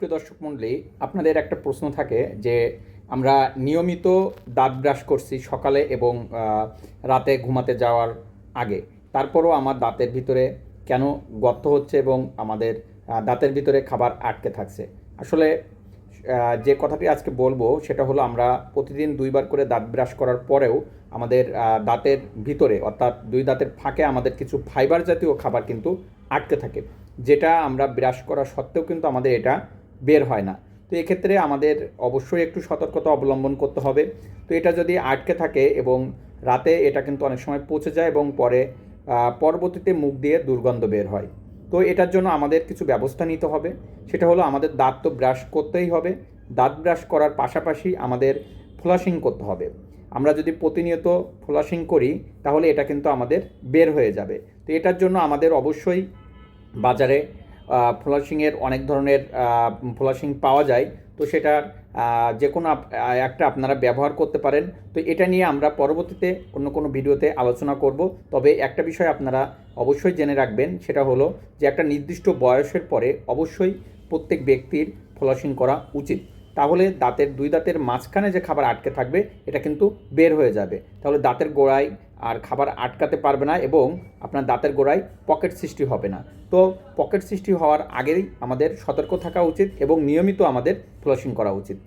সুপ্রিয় দর্শক মণ্ডলী, আপনাদের একটা প্রশ্ন থাকে যে আমরা নিয়মিত দাঁত ব্রাশ করছি সকালে এবং রাতে ঘুমাতে যাওয়ার আগে, তারপরও আমার দাঁতের ভিতরে কেন গর্ত হচ্ছে এবং আমাদের দাঁতের ভিতরে খাবার আটকে থাকছে। আসলে যে কথাটি আজকে বলবো সেটা হলো, আমরা প্রতিদিন 2 বার করে দাঁত ব্রাশ করার পরেও আমাদের দাঁতের ভিতরে, অর্থাৎ 2 দাঁতের ফাঁকে আমাদের কিছু ফাইবার জাতীয় খাবার কিন্তু আটকে থাকে, যেটা আমরা ব্রাশ করা সত্ত্বেও কিন্তু আমাদের এটা বের হয় না। তো এক্ষেত্রে আমাদের অবশ্যই একটু সতর্কতা অবলম্বন করতে হবে। তো এটা যদি আটকে থাকে এবং রাতে এটা কিন্তু অনেক সময় পচে যায় এবং পরবর্তীতে মুখ দিয়ে দুর্গন্ধ বের হয়। তো এটার জন্য আমাদের কিছু ব্যবস্থা নিতে হবে। সেটা হলো, আমাদের দাঁত তো ব্রাশ করতেই হবে, দাঁত ব্রাশ করার পাশাপাশি আমাদের ফ্লাশিং করতে হবে। আমরা যদি প্রতিনিয়ত ফ্লাশিং করি তাহলে এটা কিন্তু আমাদের বের হয়ে যাবে। তো এটার জন্য আমাদের অবশ্যই বাজারে ফ্লাশিংয়ের অনেক ধরনের ফ্লাশিং পাওয়া যায়। তো সেটার যে কোনো একটা আপনারা ব্যবহার করতে পারেন। তো এটা নিয়ে আমরা পরবর্তীতে অন্য কোনো ভিডিওতে আলোচনা করব। তবে একটা বিষয় আপনারা অবশ্যই জেনে রাখবেন, সেটা হলো যে একটা নির্দিষ্ট বয়সের পরে অবশ্যই প্রত্যেক ব্যক্তির ফ্লাশিং করা উচিত। তাহলে দুই দাঁতের মাঝখানে যে খাবার আটকে থাকবে এটা কিন্তু বের হয়ে যাবে। তাহলে দাঁতের গোড়ায় আর খাবার আটকাতে পারবে না এবং আপনার দাঁতের গোড়ায় পকেট সৃষ্টি হবে না। তো পকেট সৃষ্টি হওয়ার আগেই আমাদের সতর্ক থাকা উচিত এবং নিয়মিত আমাদের ফ্লাশিং করা উচিত।